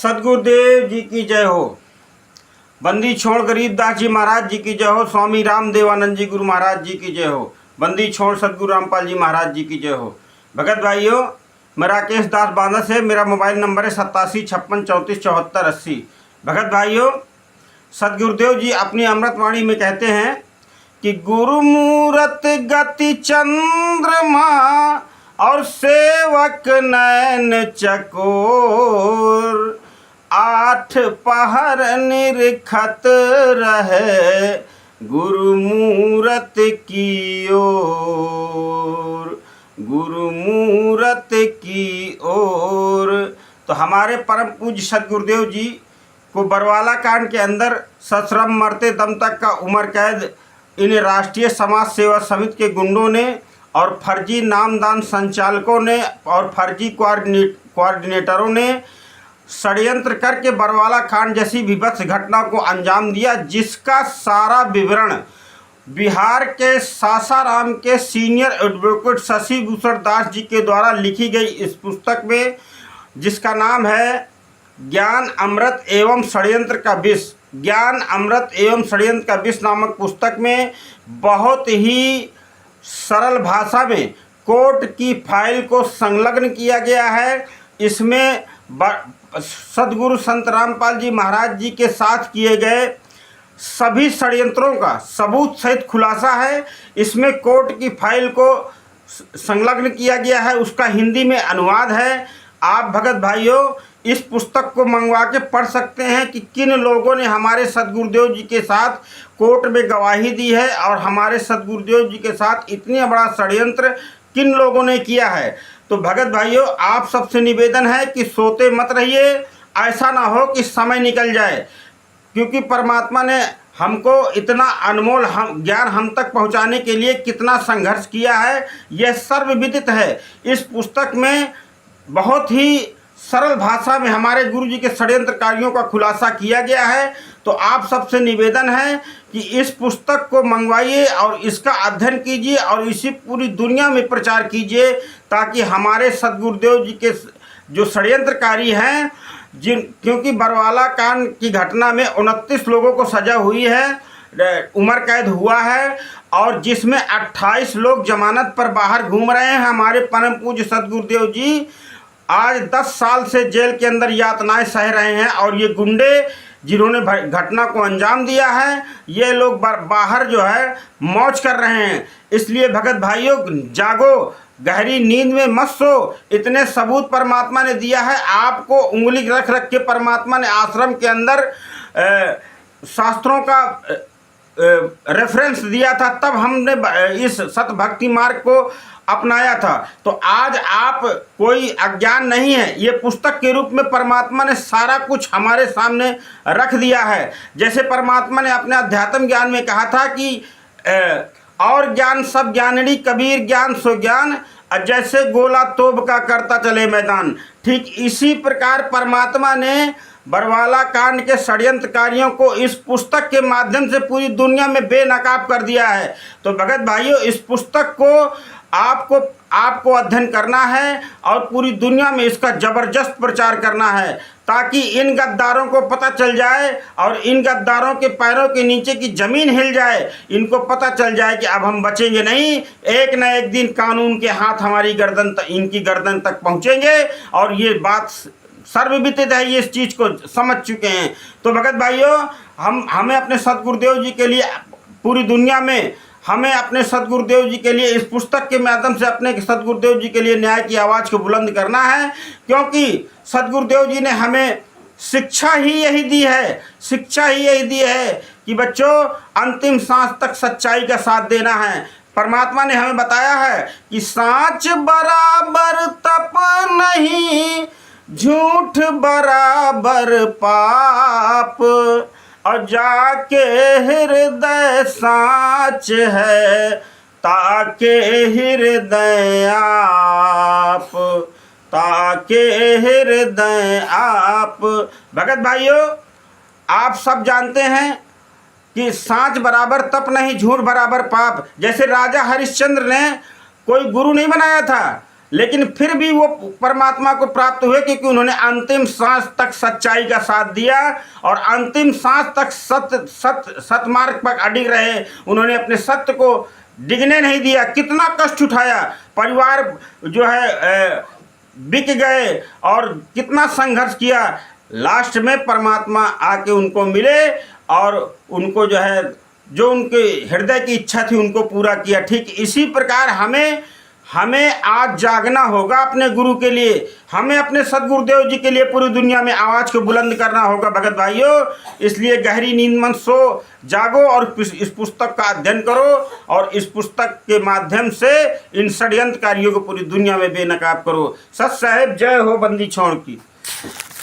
सदगुरुदेव जी की जय हो। बंदी छोड़ गरीबदास जी महाराज जी की जय हो। स्वामी राम देवानंद जी गुरु महाराज जी की जय हो। बंदी छोड़ सदगुरु रामपाल जी महाराज जी की जय हो। भगत भाइयों, मैं राकेश दास बांदस है। मेरा मोबाइल नंबर है 8756347480। भगत भाइयों, सदगुरुदेव जी अपनी अमृतवाणी में कहते हैं कि गुरु मूरत गति चंद्रमा और सेवक नयन चकोर, आठ पहर निरखत रहे गुरु मूरत की ओर, गुरु मूरत की ओर। तो हमारे परम पूज्य सदगुरुदेव जी को बरवाला कांड के अंदर सश्रम मरते दम तक का उम्र कैद इन्हें राष्ट्रीय समाज सेवा समिति के गुंडों ने और फर्जी नामदान संचालकों ने और फर्जी कोऑर्डिनेटरों ने षड्यंत्र करके बरवाला कांड जैसी विभत्स घटना को अंजाम दिया, जिसका सारा विवरण बिहार के सासाराम के सीनियर एडवोकेट शशि भूषण दास जी के द्वारा लिखी गई इस पुस्तक में, जिसका नाम है ज्ञान अमृत एवं षड्यंत्र का विष। ज्ञान अमृत एवं षड्यंत्र का विष नामक पुस्तक में बहुत ही सरल भाषा में कोर्ट की फाइल को संलग्न किया गया है। इसमें सदगुरु संत रामपाल जी महाराज जी के साथ किए गए सभी षड्यंत्रों का सबूत सहित खुलासा है। इसमें कोर्ट की फाइल को संलग्न किया गया है, उसका हिंदी में अनुवाद है। आप भगत भाइयों इस पुस्तक को मंगवा के पढ़ सकते हैं कि किन लोगों ने हमारे सदगुरुदेव जी के साथ कोर्ट में गवाही दी है और हमारे सदगुरुदेव जी के साथ इतनी बड़ा षड्यंत्र किन लोगों ने किया है। तो भगत भाइयों, आप सबसे निवेदन है कि सोते मत रहिए, ऐसा ना हो कि समय निकल जाए, क्योंकि परमात्मा ने हमको इतना अनमोल ज्ञान हम तक पहुंचाने के लिए कितना संघर्ष किया है, यह सर्वविदित है। इस पुस्तक में बहुत ही सरल भाषा में हमारे गुरु जी के षड्यंत्रकारियों का खुलासा किया गया है। तो आप सबसे निवेदन है कि इस पुस्तक को मंगवाइए और इसका अध्ययन कीजिए और इसी पूरी दुनिया में प्रचार कीजिए, ताकि हमारे सदगुरुदेव जी के जो षड्यंत्रकारी हैं, क्योंकि बरवाला कांड की घटना में 29 लोगों को सजा हुई है, उम्र कैद हुआ है, और जिसमें 28 लोग जमानत पर बाहर घूम रहे हैं। हमारे परम पूज्य सदगुरुदेव जी आज 10 साल से जेल के अंदर यातनाएं सह रहे हैं, और ये गुंडे जिन्होंने घटना को अंजाम दिया है, ये लोग बाहर जो है मौज कर रहे हैं। इसलिए भगत भाइयों, जागो, गहरी नींद में मत सो। इतने सबूत परमात्मा ने दिया है आपको, उंगली रख रख के परमात्मा ने आश्रम के अंदर शास्त्रों का रेफरेंस दिया था, तब हमने इस सत भक्ति मार्ग को अपनाया था। तो आज आप कोई अज्ञान नहीं है, ये पुस्तक के रूप में परमात्मा ने सारा कुछ हमारे सामने रख दिया है। जैसे परमात्मा ने अपने अध्यात्म ज्ञान में कहा था कि और ज्ञान सब ज्ञानड़ी कबीर ज्ञान सो ज्ञान, जैसे गोला तोब का करता चले मैदान। ठीक इसी प्रकार परमात्मा ने बरवाला कांड के षड्यंत्रकारियों को इस पुस्तक के माध्यम से पूरी दुनिया में बेनकाब कर दिया है। तो भगत भाइयों, इस पुस्तक को आपको अध्ययन करना है और पूरी दुनिया में इसका ज़बरदस्त प्रचार करना है, ताकि इन गद्दारों को पता चल जाए और इन गद्दारों के पैरों के नीचे की ज़मीन हिल जाए। इनको पता चल जाए कि अब हम बचेंगे नहीं, एक न एक दिन कानून के हाथ हमारी गर्दन तक, इनकी गर्दन तक पहुँचेंगे। और ये बात सर्वविदित है, ये इस चीज़ को समझ चुके हैं। तो भगत भाइयों, हमें अपने सदगुरुदेव जी के लिए पूरी दुनिया में, हमें अपने सदगुरुदेव जी के लिए इस पुस्तक के माध्यम से अपने सदगुरुदेव जी के लिए न्याय की आवाज़ को बुलंद करना है, क्योंकि सदगुरुदेव जी ने हमें शिक्षा ही यही दी है, शिक्षा ही यही दी है कि बच्चों अंतिम सांस तक सच्चाई का साथ देना है। परमात्मा ने हमें बताया है कि सांच बराबर तप नहीं, झूठ बराबर पाप, और जाके हृदय साच है ताके हृदय आप, ताके हृदय आप। भगत भाइयों, आप सब जानते हैं कि सांच बराबर तप नहीं, झूठ बराबर पाप। जैसे राजा हरिश्चंद्र ने कोई गुरु नहीं बनाया था, लेकिन फिर भी वो परमात्मा को प्राप्त हुए, क्योंकि उन्होंने अंतिम सांस तक सच्चाई का साथ दिया और अंतिम सांस तक सत्मार्ग पर अडिग रहे। उन्होंने अपने सत्य को डिगने नहीं दिया। कितना कष्ट उठाया, परिवार जो है बिक गए और कितना संघर्ष किया। लास्ट में परमात्मा आके उनको मिले और उनको जो है, जो उनके हृदय की इच्छा थी उनको पूरा किया। ठीक इसी प्रकार हमें आज जागना होगा अपने गुरु के लिए, हमें अपने सदगुरुदेव जी के लिए पूरी दुनिया में आवाज़ को बुलंद करना होगा भगत भाइयों। इसलिए गहरी नींद मन सो जागो और इस पुस्तक का अध्ययन करो और इस पुस्तक के माध्यम से इन षड्यंत्रकारियों को पूरी दुनिया में बेनकाब करो। सत साहेब जय हो बंदी छोड़ की।